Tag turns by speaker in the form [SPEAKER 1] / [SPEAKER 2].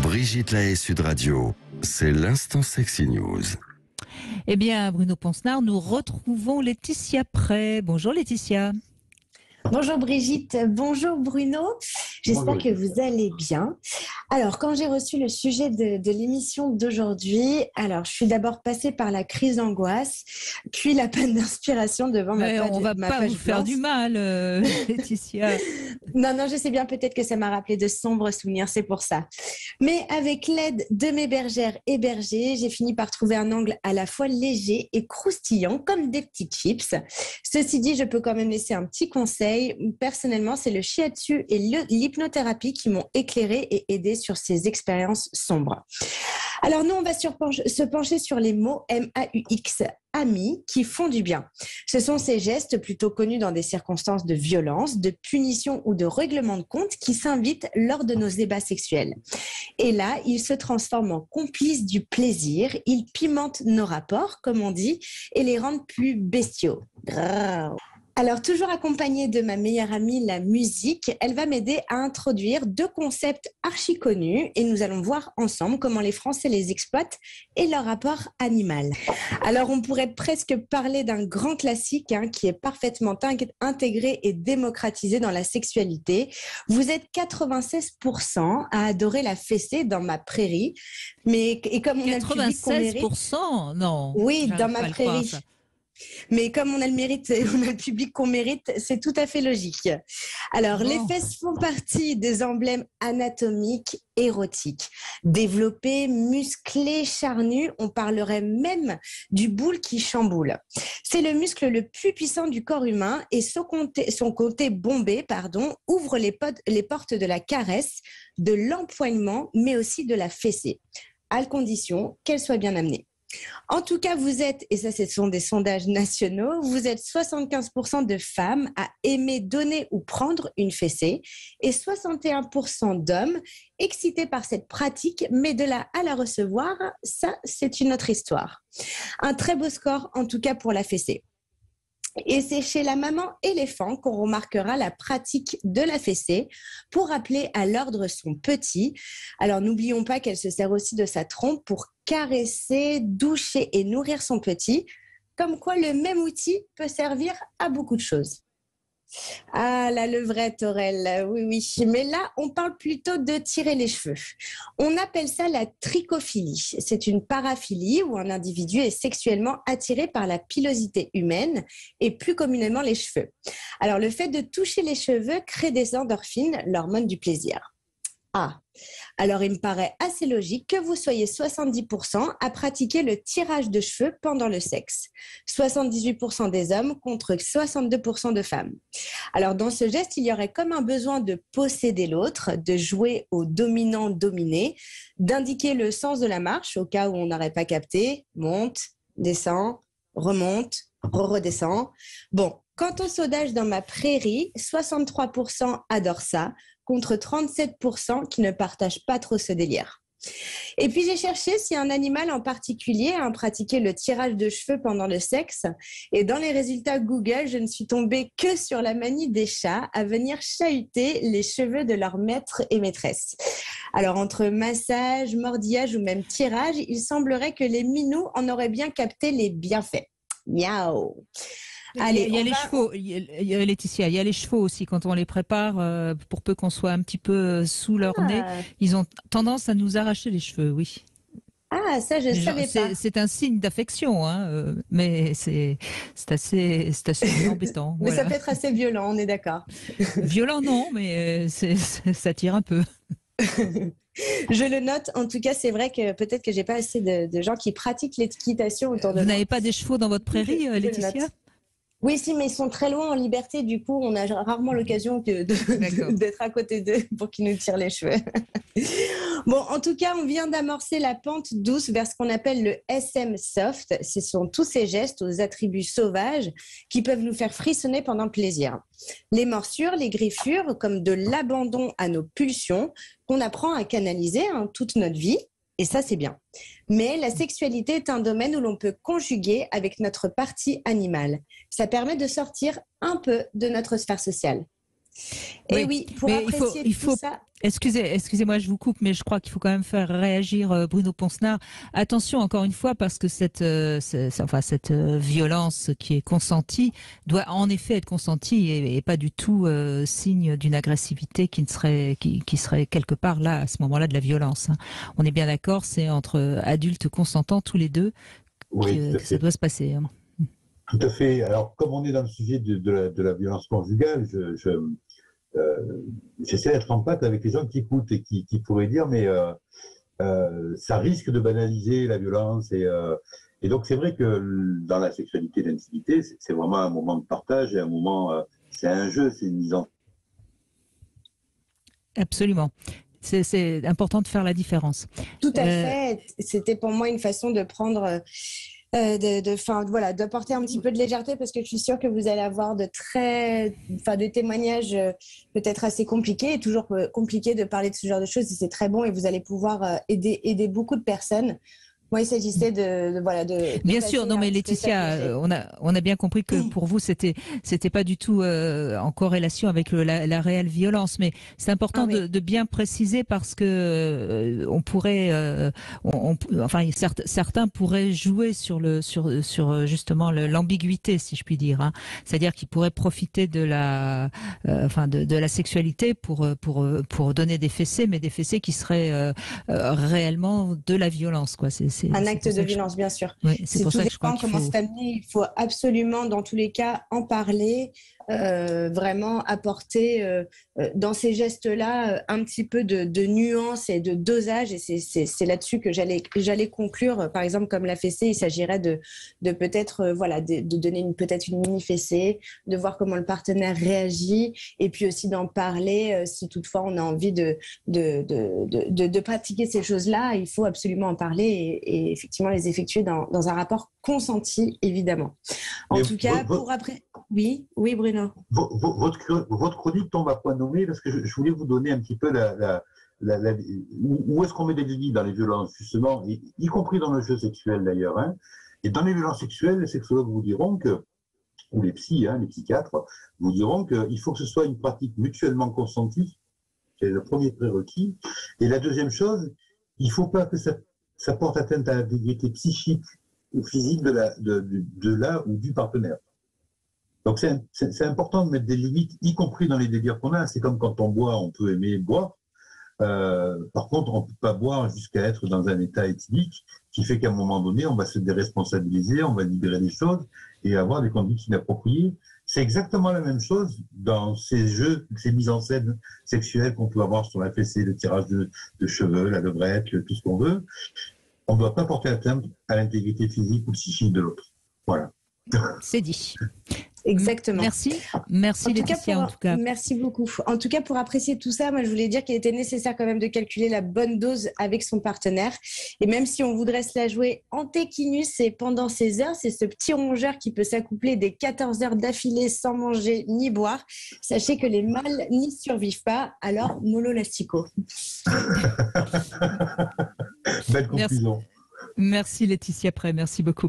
[SPEAKER 1] Brigitte Lahaie, Sud Radio, c'est l'instant Sexy News.
[SPEAKER 2] Eh bien, Bruno Ponsard, nous retrouvons Laetitia Pré. Bonjour Laetitia.
[SPEAKER 3] Bonjour Brigitte, bonjour Bruno, j'espère que vous allez bien. Alors, quand j'ai reçu le sujet de l'émission d'aujourd'hui, alors je suis d'abord passée par la crise d'angoisse, puis la panne d'inspiration devant ma page.
[SPEAKER 2] On va pas vous faire du mal, Laetitia.
[SPEAKER 3] Non, je sais bien, peut-être que ça m'a rappelé de sombres souvenirs, c'est pour ça. Mais avec l'aide de mes bergères et bergers, j'ai fini par trouver un angle à la fois léger et croustillant, comme des petits chips. Ceci dit, je peux quand même laisser un petit conseil. Personnellement, c'est le shiatsu et l'hypnothérapie qui m'ont éclairé et aidé sur ces expériences sombres. Alors nous, on va se pencher sur les mots MAUX, amis, qui font du bien. Ce sont ces gestes plutôt connus dans des circonstances de violence, de punition ou de règlement de compte qui s'invitent lors de nos ébats sexuels. Et là, ils se transforment en complices du plaisir, ils pimentent nos rapports, comme on dit, et les rendent plus bestiaux. Grrr. Alors, toujours accompagnée de ma meilleure amie, la musique, elle va m'aider à introduire deux concepts archi connus et nous allons voir ensemble comment les Français les exploitent et leur rapport animal. Alors, on pourrait presque parler d'un grand classique qui est parfaitement intégré et démocratisé dans la sexualité. Vous êtes 96% à adorer la fessée dans ma prairie, et comme on a le public qu'on mérite...
[SPEAKER 2] 96%, non.
[SPEAKER 3] Oui, dans ma prairie. Mais comme on a le public qu'on mérite, c'est tout à fait logique. Alors, les fesses font partie des emblèmes anatomiques érotiques. Développées, musclées, charnues, on parlerait même du boule qui chamboule. C'est le muscle le plus puissant du corps humain et son côté bombé, ouvre les portes de la caresse, de l'empoignement, mais aussi de la fessée, à condition qu'elle soit bien amenée. En tout cas, vous êtes, et ça ce sont des sondages nationaux, vous êtes 75% de femmes à aimer donner ou prendre une fessée et 61% d'hommes excités par cette pratique, mais de là à la recevoir, ça c'est une autre histoire. Un très beau score en tout cas pour la fessée. Et c'est chez la maman éléphant qu'on remarquera la pratique de la fessée pour appeler à l'ordre son petit. Alors n'oublions pas qu'elle se sert aussi de sa trompe pour caresser, doucher et nourrir son petit. Comme quoi le même outil peut servir à beaucoup de choses. Ah, la levrette, Aurel, oui. Mais là, on parle plutôt de tirer les cheveux. On appelle ça la trichophilie. C'est une paraphilie où un individu est sexuellement attiré par la pilosité humaine et plus communément les cheveux. Alors, le fait de toucher les cheveux crée des endorphines, l'hormone du plaisir. Ah, alors il me paraît assez logique que vous soyez 70% à pratiquer le tirage de cheveux pendant le sexe. 78% des hommes contre 62% de femmes. Alors dans ce geste, il y aurait comme un besoin de posséder l'autre, de jouer au dominant-dominé, d'indiquer le sens de la marche au cas où on n'aurait pas capté, monte, descend, remonte, redescend. Bon, quant au saudage dans ma prairie, 63% adorent ça, contre 37% qui ne partagent pas trop ce délire. Et puis j'ai cherché si un animal en particulier a pratiqué le tirage de cheveux pendant le sexe. Et dans les résultats Google, je ne suis tombée que sur la manie des chats à venir chahuter les cheveux de leurs maîtres et maîtresses. Alors entre massage, mordillage ou même tirage, il semblerait que les minous en auraient bien capté les bienfaits. Miaou.
[SPEAKER 2] Allez, il y a les chevaux, Laetitia, il y a les chevaux aussi quand on les prépare, pour peu qu'on soit un petit peu sous leur nez, ils ont tendance à nous arracher les cheveux, oui.
[SPEAKER 3] Ah, ça je savais pas.
[SPEAKER 2] C'est un signe d'affection, mais c'est assez embêtant.
[SPEAKER 3] Mais
[SPEAKER 2] voilà.
[SPEAKER 3] Ça peut être assez violent, on est d'accord.
[SPEAKER 2] Violent non, mais ça tire un peu.
[SPEAKER 3] Je le note. En tout cas, c'est vrai que peut-être que j'ai pas assez de gens qui pratiquent l'équitation autour de moi.
[SPEAKER 2] Vous n'avez pas des chevaux dans votre prairie, Laetitia ?
[SPEAKER 3] Oui, si, mais ils sont très loin en liberté. Du coup, on a rarement l'occasion d'être à côté d'eux pour qu'ils nous tirent les cheveux. Bon, en tout cas, on vient d'amorcer la pente douce vers ce qu'on appelle le SM soft. Ce sont tous ces gestes aux attributs sauvages qui peuvent nous faire frissonner pendant le plaisir. Les morsures, les griffures, comme de l'abandon à nos pulsions qu'on apprend à canaliser toute notre vie. Et ça, c'est bien. Mais la sexualité est un domaine où l'on peut conjuguer avec notre partie animale. Ça permet de sortir un peu de notre sphère sociale. Et oui, pour
[SPEAKER 2] mais
[SPEAKER 3] apprécier tout ça...
[SPEAKER 2] Excusez-moi, je vous coupe, mais je crois qu'il faut quand même faire réagir Bruno Ponsnard. Attention, encore une fois, parce que cette violence qui est consentie doit en effet être consentie et pas du tout signe d'une agressivité qui serait quelque part là, à ce moment-là, de la violence. Hein. On est bien d'accord, c'est entre adultes consentants, tous les deux, que ça doit se passer. Hein.
[SPEAKER 4] Tout à fait. Alors, comme on est dans le sujet de la violence conjugale, j'essaie d'être en pâte avec les gens qui écoutent et qui pourraient dire, mais ça risque de banaliser la violence. Et donc, c'est vrai que dans la sexualité et l'intimité, c'est vraiment un moment de partage et un moment, c'est un jeu, c'est une mise en...
[SPEAKER 2] Absolument. C'est important de faire la différence.
[SPEAKER 3] Tout à fait. C'était pour moi une façon de prendre... d'apporter un petit peu de légèreté parce que je suis sûre que vous allez avoir des témoignages peut-être assez compliqués et toujours compliqué de parler de ce genre de choses et c'est très bon et vous allez pouvoir aider beaucoup de personnes. Moi, il s'agissait
[SPEAKER 2] Bien sûr, non, mais Laetitia, on a bien compris que pour vous, c'était pas du tout en corrélation avec la réelle violence, mais c'est important de bien préciser parce que on pourrait, certains pourraient jouer sur justement l'ambiguïté, si je puis dire. Hein. C'est-à-dire qu'ils pourraient profiter de la sexualité pour donner des fessées, mais des fessées qui seraient réellement de la violence, quoi. C'est
[SPEAKER 3] un acte de violence, bien sûr.
[SPEAKER 2] Oui, c'est pour ça que je crois
[SPEAKER 3] qu'il faut... Il faut absolument, dans tous les cas, en parler, vraiment apporter dans ces gestes-là un petit peu de nuance et de dosage. Et c'est là-dessus que j'allais conclure. Par exemple, comme la fessée, il s'agirait de peut-être de donner peut-être une mini-fessée, de voir comment le partenaire réagit et puis aussi d'en parler si toutefois on a envie de pratiquer ces choses-là. Il faut absolument en parler et effectivement les effectuer dans un rapport consenti, évidemment. En tout cas, pour après... Oui, Bruno.
[SPEAKER 4] Votre chronique tombe à point nommé parce que je voulais vous donner un petit peu où est-ce qu'on met des limites dans les violences, justement, y compris dans le jeu sexuel d'ailleurs. Hein. Et dans les violences sexuelles, les sexologues vous diront ou les psychiatres, vous diront qu'il faut que ce soit une pratique mutuellement consentie, c'est le premier prérequis. Et la deuxième chose, il ne faut pas que ça porte atteinte à l'intégrité psychique ou physique de la ou du partenaire. Donc c'est important de mettre des limites, y compris dans les délires qu'on a. C'est comme quand on boit, on peut aimer boire. Par contre, on ne peut pas boire jusqu'à être dans un état éthylique qui fait qu'à un moment donné, on va se déresponsabiliser, on va libérer des choses et avoir des conduites inappropriées. C'est exactement la même chose dans ces jeux, ces mises en scène sexuelles qu'on peut avoir sur la fessée, le tirage de cheveux, la levrette, tout ce qu'on veut. On ne doit pas porter atteinte à l'intégrité physique ou psychique de l'autre. Voilà.
[SPEAKER 2] C'est dit.
[SPEAKER 3] Exactement.
[SPEAKER 2] Merci Laetitia, en tout cas.
[SPEAKER 3] Merci beaucoup. En tout cas, pour apprécier tout ça, moi je voulais dire qu'il était nécessaire quand même de calculer la bonne dose avec son partenaire. Et même si on voudrait se la jouer en tequinus et pendant ces heures, c'est ce petit rongeur qui peut s'accoupler des 14 heures d'affilée sans manger ni boire. Sachez que les mâles n'y survivent pas, alors mollo lastico.
[SPEAKER 4] Belle conclusion.
[SPEAKER 2] Merci Laetitia Pré, merci beaucoup.